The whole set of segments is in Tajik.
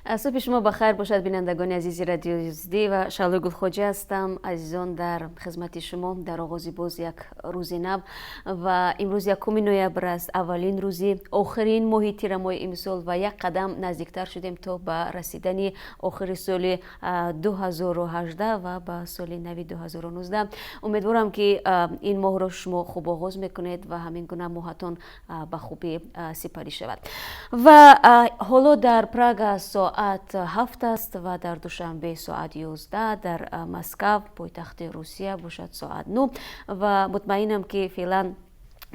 صبح شما بخیر باشد بینندگان عزیز رادیو یزدی و شالو گلخوجه هستم. عزیزان در خدمت شما در آغاز باز یک روز نو و امروز 1 نوامبر است، اولین روزی آخرین ماه تیر ماه امسال و یک قدم نزدیکتر شدیم تا به رسیدن آخر سال 2018 و به سال نو 2019. امیدوارم که این ماه را شما خوب آغاز میکنید و همین گونه ماهتان به خوبی سپری شود. و حالا در پراگ ساعت 7 است و در دوشنبه ساعت 11، در مسکو پایتخت روسیه باشد ساعت 9 و مطمئنم که فعلا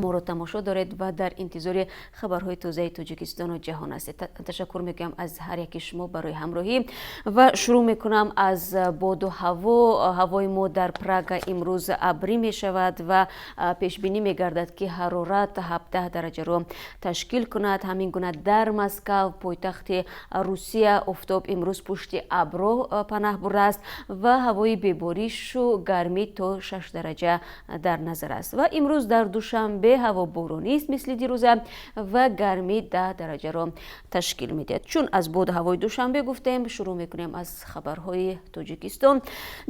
ما رو تماشا دارید و در انتظار خبرهای تازه تاجیکستان و جهان هستید. تشکر میکنم از هر یک شما برای همراهی و شروع میکنم از باد و هوای ما در پراگ امروز ابری می شود و پیش بینی میگردد که حرارت 17 درجه رو تشکیل کند. همین گونه در مسکو پایتخت روسیه آفتاب امروز پشت ابرو پناه برده است و هوای بباریش و گرمی تا 6 درجه در نظر است و امروز در دوشنبه هوا بارانی است مثل دیروزه و گرمی 10 درجه را تشکیل میدهد. چون از بود هوای دوشنبه گفتیم، شروع میکنیم از خبرهای تاجیکستان.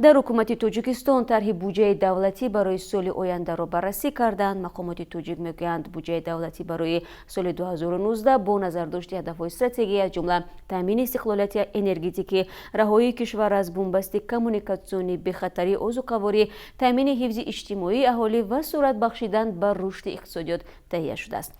در حکومت تاجیکستان طرح بودجه دولتی برای سال آینده را بررسی کردند. مقامات تاجیک میگویند بودجه دولتی برای سال 2019 با نظر داشت هدفهای استراتژیکی از جمله تامین استقلالیت انرژتیکی، رهایی کشور از بنبست کمونیکاسیونی به خطر عضوکاوری، تامین حفظ اجتماعی اهالی و سرعت بخشیدن بر رشد اقتصادیات تهیه شده است.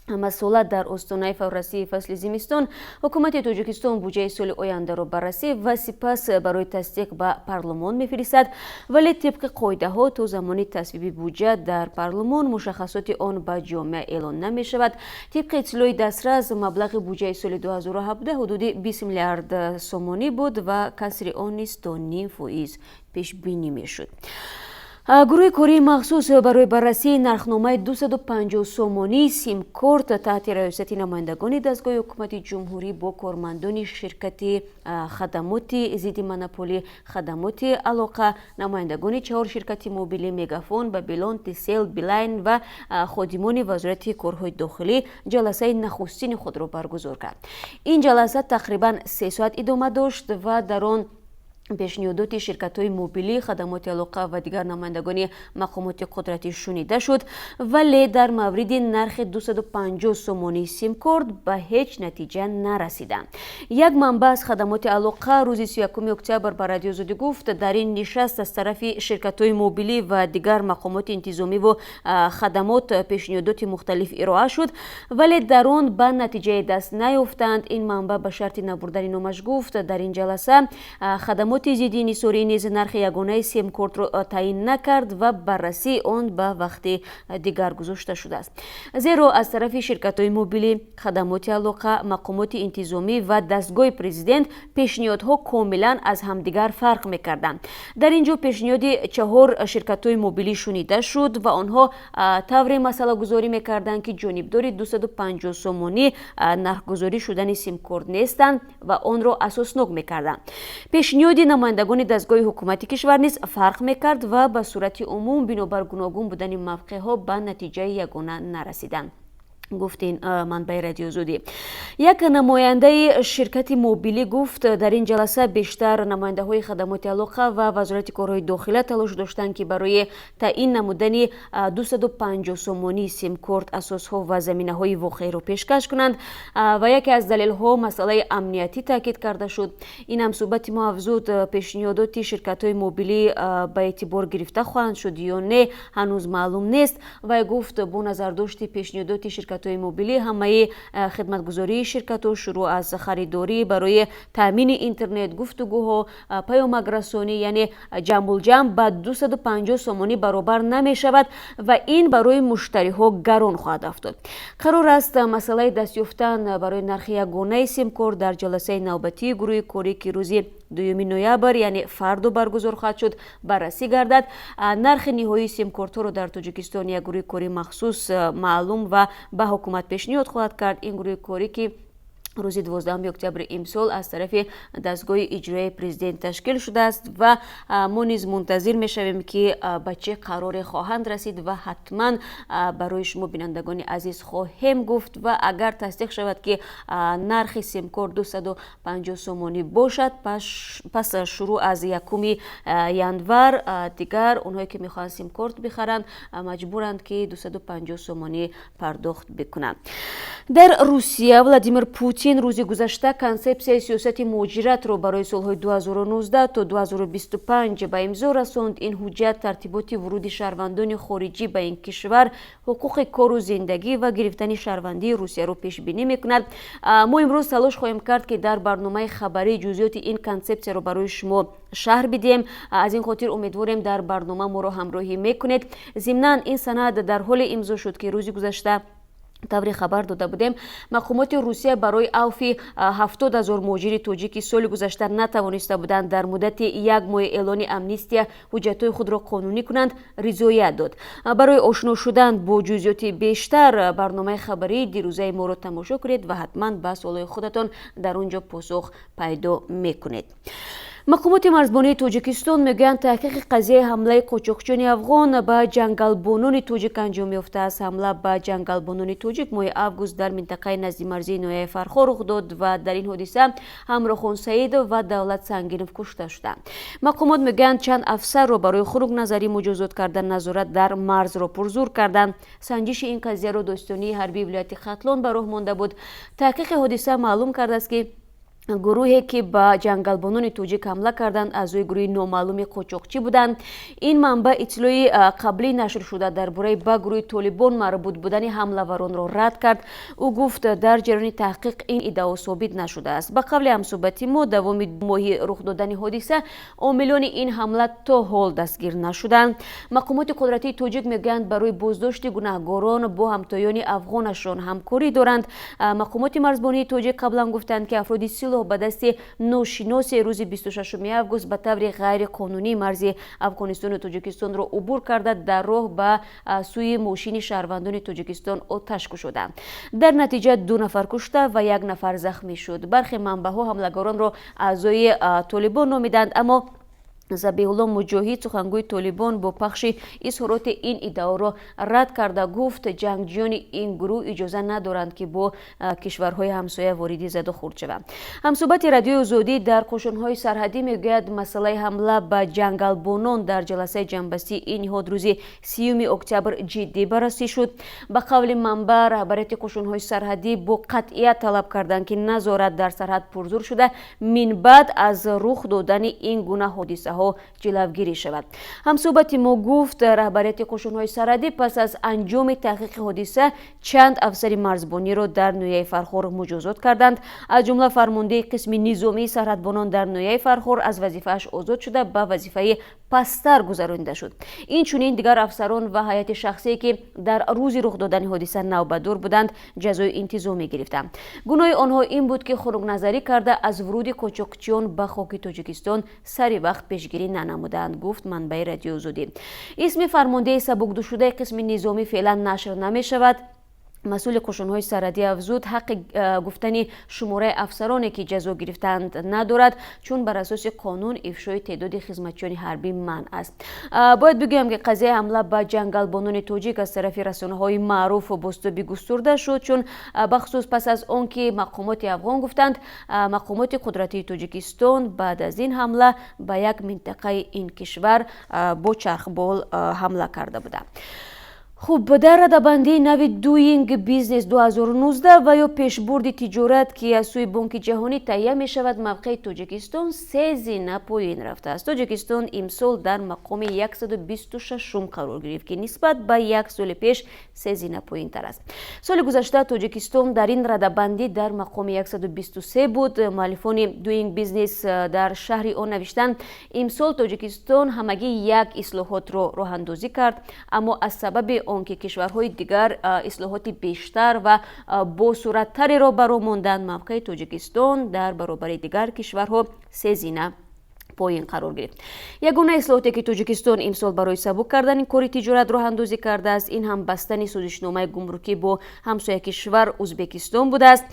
مسئولت در استانه فورسی فصل زمستان، حکومت تاجیکستان بودجه سال آینده را بررسی و سپس برای تصدیق به پارلمان میفرستد، ولی طبق قاعده ها تا زمان تصویب بودجه در پارلمان مشخصات آن به جامعه اعلان نمی شود. طبق اطلاع دسترس مبلغ بودجه سال 2017 حدود 20 میلیارد سومانی بود و کسر آن نیز تا 0.5% پیش بینی می شد. گروه کاری مخصوص برای بررسی نرخنامه 250 سومانی سیم کارت تحت ریاست نمایندگان دستگاه حکومت جمهوری با کارمندان شرکت خدمات ضد مونوپولی خدمات علاقه، نمایندگان 4 شرکت موبیل مگافون، بابلون، تسل، بیلاین و خادمان وزارت کارهای داخلی جلسه نخستین خود را برگزار کرد. این جلسه تقریبا 3 ساعت ادامه داشت و در آن پیشنهادات شرکت‌های موبیلی، خدمات علاقه و دیگر نمایندگان مقامات قدرتی شنیده شد، ولی در مورد نرخ 250 سومانی سیم کارت به هیچ نتیجه نرسیدند. یک منبع از خدمات علاقه روز 31 اکتبر به رادیو زدی گفت در این نشست از طرف شرکت‌های موبیلی و دیگر مقامات انتظامی و خدمات پیشنهادات مختلف ارائه شد، ولی در آن به نتیجه دست نیافتند. این منبع به شرط نبردن نامش گفت در این جلسه خدمات ضد انحصاری نیز نرخ یگانه سیم کارت را تعیین نکرد و بررسی آن به وقت دیگر گذاشته شده است، زیرا از طرف شرکت‌های موبیلی، خدمات علاقه، مقامات انتظامی و دستگاه پرزیدنت پیشنهادها کاملا از همدیگر فرق می‌کردند. در اینجا پیشنهاد 4 شرکت‌های موبیلی شنیده شد و آنها طور مسئله گذاری می‌کردند که جانبدار 250 سومانی نرخ‌گذاری شدن سیم کارت نیستند و آن را اساسناک می‌کردند. پیشنهاد نمایندگان دستگاه حکومتی کشور نیز فرق میکرد و به صورت عموم بنابر گوناگون بودن موقعها به نتیجه یگانه نرسیدند. گفتین منبع رادیو زودی. یک نماینده شرکت موبیلی گفت در این جلسه بیشتر نماینده های خدمات علاقه و وزارت کارهای داخلی تلاش داشتند که برای تعیین نمودن 250 سومانی سیم کارت اساس ها و زمینه های واقعی را پیشکش کنند و یکی از دلیل ها مسئله امنیتی تاکید کرده شد. این هم صحبت ما افزود پیشنهادات شرکت های موبیلی به اعتبار گرفته خواهند شد یا نه هنوز معلوم نیست و گفت با نظر داشت پیشنهادات شرکت موبیلی همه خدمتگزاری شرکت و شروع از خریداری برای تامین اینترنت، گفتگوها، پیام‌رسانی یعنی جمع به 250 سومانی برابر نمی شود و این برای مشتری ها گران خواهد افتاد. قرار است مسئله دست یافتن برای نرخ یگانه سیم کارت در جلسه نوبتی گروه کاری که روز 2 نوامبر یعنی فردا برگزار خواهد شد بررسی گردد. نرخ نهایی سیم کارت را در تاجیکستان یک گروه کاری مخصوص معلوم و به حکومت پیشنهاد خواهد کرد. این گروه کاری که روز 12 اکتبر امسال از طرف دستگاه اجرایی پرزیدنت تشکیل شده است و ما نیز منتظر میشویم که به چه قرار خواهند رسید و حتما برای شما بینندگان عزیز خواهیم گفت و اگر تصدیق شود که نرخ سیم کارت 250 سومانی باشد پس شروع از 1 ینور دیگر اونهایی که میخوان سیم کارت بخرند مجبورند که 250 سومانی پرداخت بکنند. در روسیه ولادیمیر پوتین روز گذشته کنسپسیای سیاست مهاجرت را برای سالهای 2019 تا 2025 به امضا رساند. این حجت ترتیبات ورود شهروندان خارجی به این کشور، حقوق کار و زندگی و گرفتن شهروندی روسیه را پیش بینی میکند. ما امروز تلاش خواهیم کرد که در برنامه خبری جزئیات این کنسپسیا را برای شما شرح بدیم. از این خاطر امیدواریم در برنامه ما را همراهی میکنید. ضمناً این سند در حال امضا شد که روز گذشته طوری خبر داده بودیم مقامات روسیه برای عفو 70,000 مهاجر تاجیک سال گذشته نتوانسته بودند در مدت 1 ماه اعلان امنیستی حجت‌های خود را قانونی کنند رضایت داد. برای آشنا شدن با جزئیات بیشتر برنامه خبری دیروزه ما را تماشا کنید و حتما به سوالات خودتان در اونجا پاسخ پیدا میکنید. مقامات مرزبانی تاجیکستان میگویند تحقیق قضیه حمله قاچاقچیان افغان به جنگلبانان تاجیک انجام یافته است. حمله به جنگلبانان تاجیک ماه اوگوست در منطقه نزدیک مرزی ناحیه فرخار رخ داد و در این حادثه همراهان سعید و دولت سنگینов کشته شدند. مقامات میگویند چند افسر را برای خروج نظری مجازات کردن نظارت در مرز را پرزور کردند. سنجش این قضیه را داستانی حربی ولایت ختلان به راه مانده بود. تحقیق حادثه معلوم کرده است که گروهی که به جنگلبانان تاجیک حمله کردند اعضای گروه نامعلوم قاچاقچی بودند. این منبع اطلاعی قبلی نشر شده درباره به گروه طالبان مربوط بودن حمله‌وران را رد کرد. او گفت در جریان تحقیق این ادعا ثابت نشده است. به قول همصحبت ما دوام ماهی رخ دادن حادثه عاملان این حمله تا حال دستگیر نشدند. مقامات قدرتی تاجیک میگویند برای بازداشت گناهکاران با همتایان افغانشان همکاری دارند. مقامات مرزبانی تاجیک قبلا گفتند که افراد به دست ناشناس روز 26 اوگوست به طور غیر قانونی مرز افغانستان و تاجیکستان را عبور کرده در راه به سوی ماشین شهروندان تاجیکستان آتش کشیدند. در نتیجه 2 نفر کشته و 1 نفر زخمی شد. برخی منبع‌ها حمله‌گران را اعضای طالبان نامیدند، اما ذبیح الله مجاهد سخنگوی طالبان با پخش اظهارات این ادعا را رد کرده گفت جنگجویان این گروه اجازه ندارند که با کشورهای همسایه واردی زد و خورد شوند. همصحبت رادیو آزادی در قشون‌های سرحدی میگوید مسئله حمله به جنگلبانان در جلسه جنبستی این نهاد روز 30 اکتبر جدی بررسی شد. به قول منبع رهبریت قشون‌های سرحدی با قطعیت طلب کردند که نظارت در سرحد پرزور شده من بعد از رخ دادن این گونه حادثه جلوگیری شود. همصحبت ما گفت رهبریت قشون‌های سرحدی پس از انجام تحقیق حادثه چند افسر مرزبانی را در ناحیه فرخار مجازات کردند. از جمله فرمانده قسم نظامی سرحدبانان در ناحیه فرخار از وظیفه‌اش آزاد شده به وظیفه پستر گذرانده شد. این چنین دیگر افسران و هیئت شخصی که در روز رخ دادن حادثه نوبتدار بودند جزای انتظامی گرفتند. گناه آنها این بود که خروج نظری کرده از ورود قاچاقچیان به خاک تاجیکستان سری وقت پیشگیری ننمودند، گفت منبع رادیو آزادی. اسم فرمانده سبکدوش شده قسم نظامی فعلا نشر نمی شود. مسئول قشون‌های سرحدی افزود حق گفتن شماره افسرانی که جزا گرفتند ندارد، چون بر اساس قانون افشای تعداد خدمتچیان حربی منع است. باید بگویم که قضیه حمله به جنگلبانان تاجیک از طرف رسانه‌های معروف و بازتابی گسترده شد، چون بخصوص پس از آن که مقامات افغان گفتند مقامات قدرتی تاجیکستان بعد از این حمله به یک منطقه این کشور با چرخبال حمله کرده بودند. خوب، در رده‌بندی نوی دوینگ بیزنس 2019 و یا پیشبرد تجارت که از سوی بانک جهانی تهیه می شود موقع تاجیکستان 3 زینه پایین رفته است. تاجیکستان امسال در مقام 126 قرار گرفت که نسبت به 1 سال پیش 3 زینه پایین تر است. سال گذشته تاجیکستان در این رده‌بندی در مقام 123 بود. مؤلفان دوینگ بیزنس در شهر آن نوشتند امسال تاجیکستان همگی یک اصلاحات را راه اندازی کرد، اما از سبب آنکه کشورهای دیگر اصلاحات بیشتر و با سرعت‌تری را برآمدند موقع تاجیکستان در برابر دیگر کشورها 3 زینه پایین قرار گرفت. یگانه اصلاحاتی که تاجیکستان امسال برای سبک کردن کار تجارت راه اندازی کرده است این هم بستن سازشنامه گمرکی با همسایه کشور ازبکستان بوده است.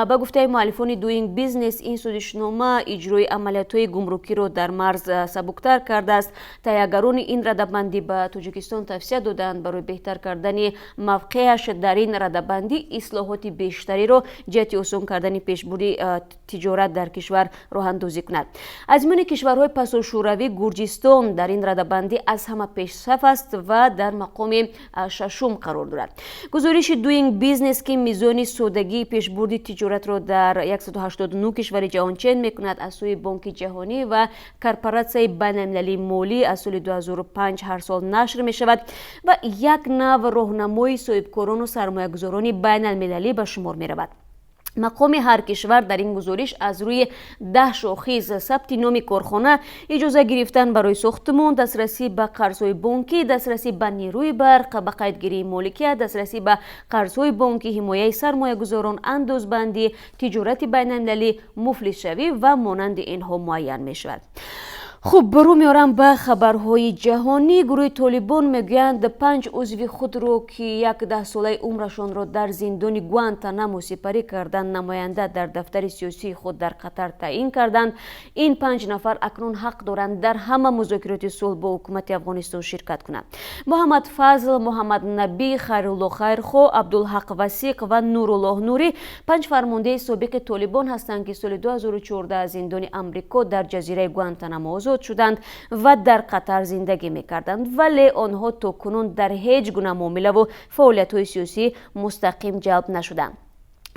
با گفته مؤلفان دوینگ بیزنس این سازشنامه اجرای عملیات‌های گمرکی را در مرز سبکتر کرده است. تهیه‌گران این رده‌بندی به تاجیکستان توصیه دادند برای بهتر کردن موقعش در این رده‌بندی اصلاحات بیشتری را جهت آسان کردن پیشبرد تجارت در کشور راه اندازی کند. از میان کشورهای پساشوروی گرجستان در این رده‌بندی از همه پیشرفت است و در مقام ششم قرار دارد. گزارش دوینگ بیزنس که میزان سودگی پیشبرد تجارت را در 189 کشور جهان چین میکند از سوی بانک جهانی و کورپوراسیون بین‌المللی مالی از سال 2005 هر سال نشر می شود و یک نوع راهنمای صاحبکاران و سرمایه‌گذاران بین‌المللی به شمار می رود. مقام هر کشور در این گزارش از روی 10 شاخص ثبت نام کارخانه، اجازه گرفتن برای ساختمان، دسترسی به قرضهای بانکی، دسترسی به نیروی برق، به قیدگیری مالکیت، دسترسی به قرضهای بانکی، حمایه سرمایه‌گذاران، اندازبندی، تجارت بین‌المللی، مفلس شوی و مانند اینها معین می شود. خب برو میارم به خبرهای جهانی. گروه طالبان میگویند 5 عضو خود رو که 11 ساله عمرشان را در زندان گوانتانامو سپری کردند نماینده در دفتر سیاسی خود در قطر تعیین کردند. این 5 نفر اکنون حق دارند در همه مذاکرات صلح با حکومت افغانستان شرکت کنند. محمد فضل، محمد نبی، خیرالله خیرخواه، عبدالحق وثیق و نورالله نوری 5 فرمانده سابق طالبان هستند که سال 2014 از زندان امریکا در جزیره گوانتانامو آزاد شدند و در قطر زندگی می‌کردند، ولی آنها تا کنون در هیچ گونه معامله و فعالیت‌های سیاسی مستقیم جلب نشدند.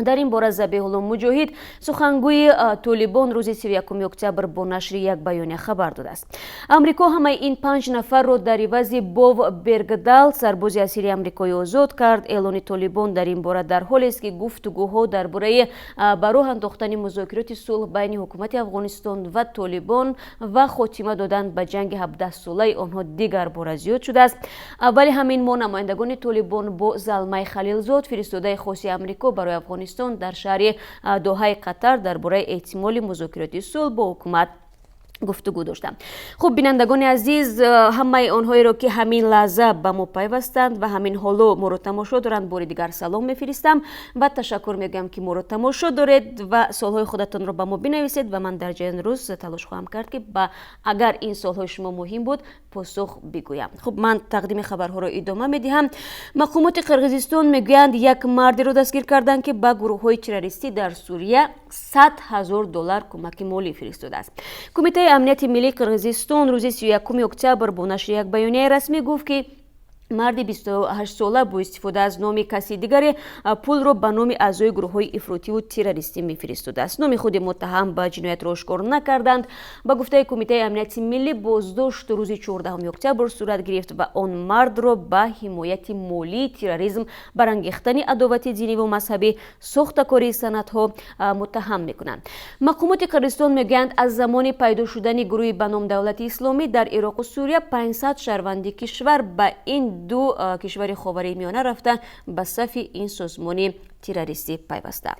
در این باره ذبیح الله مجاهد سخنگوی طالبان روز 31 اکتبر با نشر یک بیانیه خبر داده است. امریکا همه این 5 نفر را در عوض بوب برگدال سرباز اسیر امریکایی آزاد کرد. اعلان طالبان در این باره در حالی است که گفتگوها درباره به راه انداختن مذاکرات صلح بین حکومت افغانستان و طالبان و خاتمه دادن به جنگ 17 ساله آنها دیگر بار زیاد شده است. ولی همین ما نمایندگان طالبان با زلمه خلیلزاد فرستاده خاص امریکا برای افغانستان در شهر دوحه قطر درباره احتمال مذاکرات صلح با حکومت گفتگو داشتم. خب بینندگان عزیز، همه آنهایی را که همین لحظه به ما پیوستند و همین حالا ما را تماشا دارند بار دیگر سلام میفرستم و تشکر میگم که ما را تماشا دارید و سوالهای خودتان را به ما بنویسید و من در جای روز تلاش خواهم کرد که اگر این سوالهای شما مهم بود پاسخ بگویم. خب من تقدیم خبرها را ادامه میدهم. مقامات قرقیزستان میگویند یک مردی را دستگیر کردند که به گروه‌های تروریستی در سوریه $100,000 کمک مالی فرستاده است. کمیته امنیت ملی قرقیزستان روز 31 اکتبر با نشر یک بیانیه رسمی گفت که مرد 28 ساله با استفاده از نام کسی دیگر پول را به نام اعضای گروه‌های افراطی و تروریستی می‌فرستاده است. نام خود متهم به جنایت را آشکار نکردند. با گفته کمیته امنیت ملی بازداشت روز 14 اکتبر صورت گرفت و آن مرد را به حمایت مالی تروریسم، برانگیختن عداوت دینی و مذهبی، ساختکاری سندها متهم می‌کنند. مقامات قرقیزستان میگویند از زمان پیدا شدن گروهی به نام دولت اسلامی در عراق و سوریه 500 شهروند کشور به این دو کشور خاورمیانه رفته به صف این سازمان تروریستی پیوسته.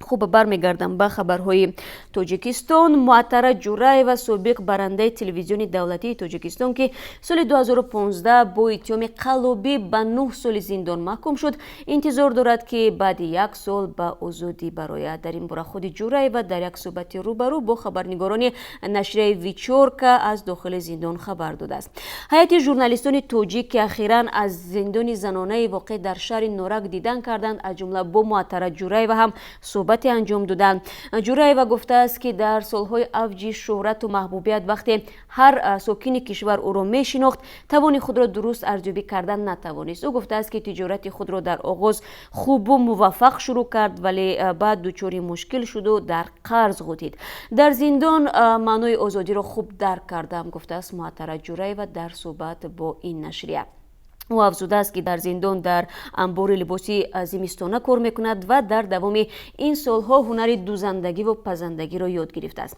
خوب برمیگردم به خبرهای تاجیکستان. معطره جورایوا سابق برنده تلویزیون دولتی تاجیکستان که سال 2015 با اتهام قلابی به 9 سال زندان محکوم شد، انتظار دارد که بعد 1 سال به آزادی برآید. در این باره خود جورایوا در یک صحبت روبرو با خبرنگاران نشریه ویچورکا از داخل زندان خبر داده است. هیئت ژورنالیستان تاجیک که اخیراً از زندان زنانه واقع در شهر نورک دیدن کردند، از جمله با معطره جورایوا هم صحبت انجام دادند. جورایوا گفته است که در سالهای اوج شهرت و محبوبیت وقتی هر ساکن کشور او را میشناخت، توان خود را درست ارزیابی کردن نتوانست. او گفته است که تجارت خود را در آغاز خوب و موفق شروع کرد ولی بعد دچار مشکل شد و در قرض غوطید. در زندان معنای آزادی را خوب درک کردم، گفته است معطره جورایوا در صحبت با این نشریه. او افزوده است که در زندان در انبار لباسی زمستانه کار میکند و در دوام این سالها هنر دوزندگی و پزندگی را یاد گرفته است.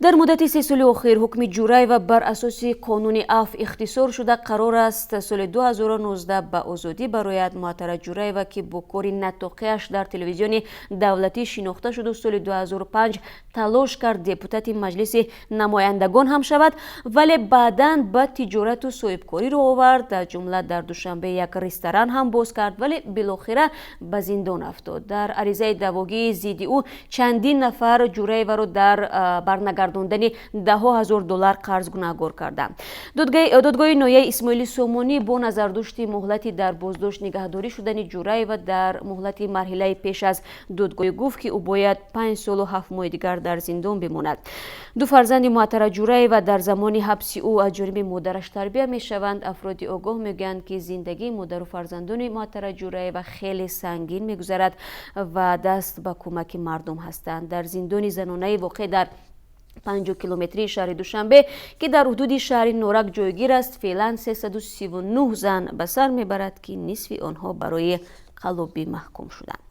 дар муддати 3 соли охир ҳукми Ҷураева бар асоси қонуни аф ихтисор шуда қарор аст соли 2019 ба озодӣ барояд. Муаттара Ҷураева ки бо кори натоқиаш дар телевизиони давлатӣ шинохта шуду соли 2005 талош кард депутати маҷлиси намояндагон ҳам шавад, вале баъдан ба тиҷорату соҳибкорӣ роҳ овард. аз ҷумла дар душанбе як ресторан ҳам боз кард, вале билохира ба зиндон афтод. дар аризаи давогии зидди ӯ чандин нафар Ҷураеваро дар барнагардондани даҳо ҳазор доллар қарз гунаҳгор карданд. додгоҳи ноҳияи Исмоили Сомонӣ бо назардошти муҳлати дар боздошт нигаҳдорӣ шудани Ҷураева дар муҳлати марҳилаи пеш аз додгоҳӣ гуфт ки ӯ бояд 5 солу 7 моҳи дигар дар зиндон бимонад. ду фарзанди Муаттара Ҷураева дар замони ҳабси ӯ аз ҷониби модараш тарбия мешаванд. афроди огоҳ мегӯянд ки зиндагии модару фарзандони Муаттара Ҷураева хеле сангин мегузарад ва даст ба кӯмаки мардум ҳастанд. дар зиндони занонаи воқеъ дар 50 километрии шаҳри Душанбе ки дар ҳудуди шаҳри Норак ҷойгир аст, феълан 339 зан ба сар мебарад ки нисфи онҳо барои қаллобӣ маҳкум шуданд.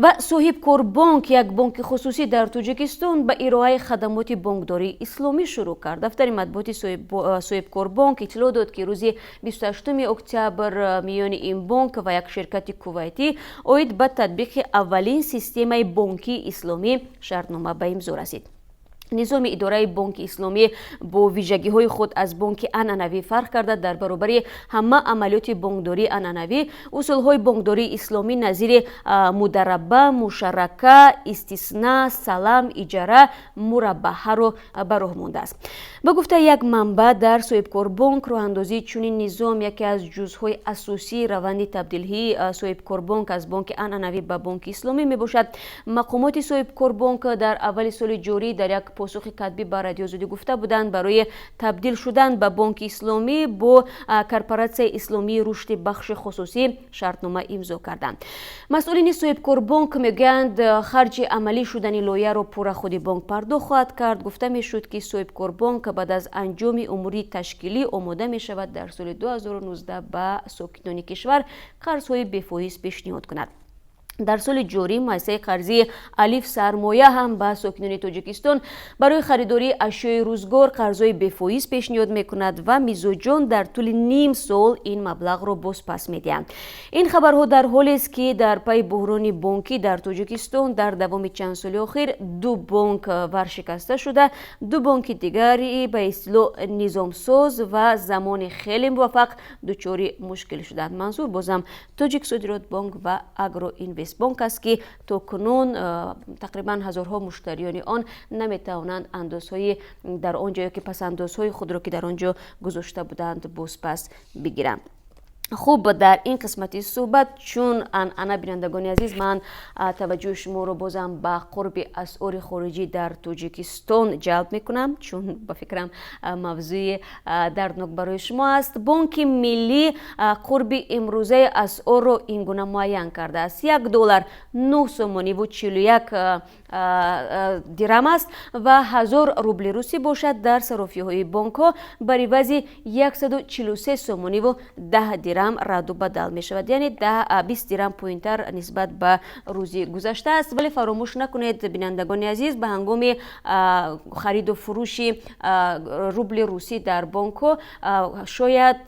ва соҳибкорбонк, як бонки хусусӣ дар Тоҷикистон ба ироаи хадамоти бонкдории исломӣ шурӯъ кард. дафтари матбуоти соҳибкорбонк иттилоъ дод ки рӯзи 28 октябр миёни ин бонк ва як ширкати кувайтӣ оид ба татбиқи аввалин системаи бонкии исломӣ шартнома ба имзо расид. низоми идораи бонки исломӣ бо виҷагиҳои худ аз бонки анъанавӣ фарқ карда дар баробари ҳама амалиёти бонкдории анъанавӣ усулҳои бонкдории исломӣ назири мудараба, мушарака, истисна, салам, иҷара, мураббаҳаро ба роҳ мондааст. ба гуфтаи як манбаъ, дар соҳибкорбонк роҳандозии чунин низом яке аз ҷузъҳои асосии раванди табдилии соҳибкорбонк аз бонки анъанавӣ ба бонки исломӣ мебошад. мақомоти соҳибкорбонк дар аввали соли ҷорӣ дар як посухи катбӣ ба радиозодӣ гуфта буданд барои табдил шудан ба бонки исломӣ бо корпоратсияи исломии рушди бахши хусусӣ шартнома имзо карданд. масъулини соҳибкорбонк мегӯянд харҷи амалӣ шудани лоиҳаро пурра худи бонк пардохт хоҳад кард. гуфта мешуд ки соҳибкорбонк баъд аз анҷоми умури ташкилӣ омода мешавад дар соли 2019 ба сокинони кишвар қарзҳои бефоиз пешниҳод кунад. дар соли ҷорӣ муассисаи қарзии алиф сармоя ҳам ба сокинони Тоҷикистон барои харидории ашёи рӯзгор қарзҳои бефоиз пешниҳод мекунад ва мизоҷон дар тӯли ним сол ин маблағро бозпас медиҳанд. ин хабарҳо дар ҳолест ки дар пайи буҳрони бонкӣ дар Тоҷикистон дар давоми чанд соли охир ду бонк варшикаста шуда, ду бонки дигари ба истилоҳ низомсоз ва замони хеле муваффақ дучори мушкил шуданд. манзур бозам Тоҷик Содирот бонк ва Агроинвест бонк аст ки то кунун тақрибан ҳазорҳо муштариёни он наметавонанд андозҳои дар он ҷое ки пасандозҳои худро ки дар он ҷо гузошта буданд бозпас бигиранд. хуб, дар ин қисмати суҳбат чун анъана бинандагони азиз, ман таваҷҷӯҳи шуморо бозам ба қурби асъори хориҷӣ дар Тоҷикистон ҷалб мекунам, чун ба фикрам мавзӯи дарднок барои шумо аст. бонки миллӣ қурби имрӯзаи асъорро ин гуна муайян кардааст. $1 9 сомониву 41 дирам аст ва 1000 рубли русӣ бошад дар сарофиҳои бонкҳо бар ивази 143 сомониву 10 дирам раду бадал мешавад, яъне 20 дирам поинтар нисбат ба рӯзи гузашта аст. вале фаромӯш накунед бинандагони азиз, ба ҳангоми хариду фурӯши рубли русӣ дар бонкҳо шояд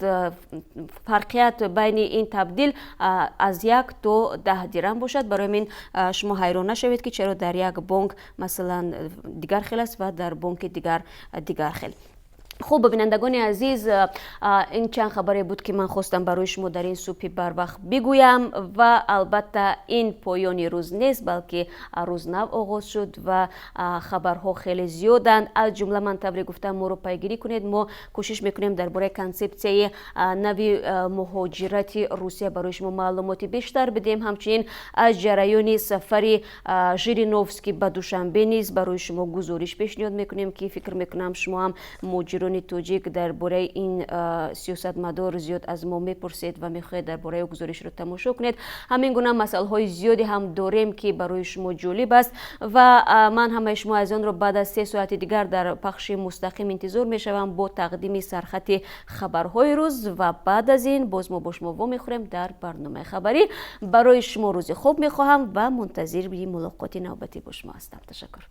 фарқият байни ин табдил аз 1 то 10 дирам бошад. барои ин шумо ҳайрон нашавед ки чаро дар як бонк масалан дигар хел аст ва дар бонки дигар хел. хуб, бинандагони азиз, ин чанд хабаре буд ки ман хостам барои шумо дар ин субҳи барвақт бигӯям ва албатта ин поёни рӯз нест, балки рӯз нав оғоз шуд ва хабарҳо хеле зиёданд. аз ҷумла ман тавре гуфтам моро пайгирӣ кунед. мо кӯшиш мекунем дар бораи консепсияи нави муҳоҷирати Русия барои шумо маълумоти бештар бидем. ҳамчунин аз ҷараёни сафари Жириновский ба Душанбе низ барои шумо гузориш пешниҳод мекунем ки фикр мекунам шумо ҳам муҷирони тоҷик дар бораи ин сиёсатмадор зиёд аз мо мепурсед ва мехоҳед дар бораи гузоришро тамошо кунед. ҳамин гуна масъалаҳои зиёде ҳам дорем ки барои шумо ҷолиб аст ва ман ҳамаи шумо азизонро баъд аз 3 соати дигар дар пахши мустақим интизор мешавам бо тақдими сархати хабарҳои рӯз ва баъд аз ин боз мо бо шумо вомехӯрем дар барномаи хабарӣ. барои шумо рӯзи хуб мехоҳам ва мунтазири мулоқоти навбатӣ бо шумо ҳастам. ташаккур.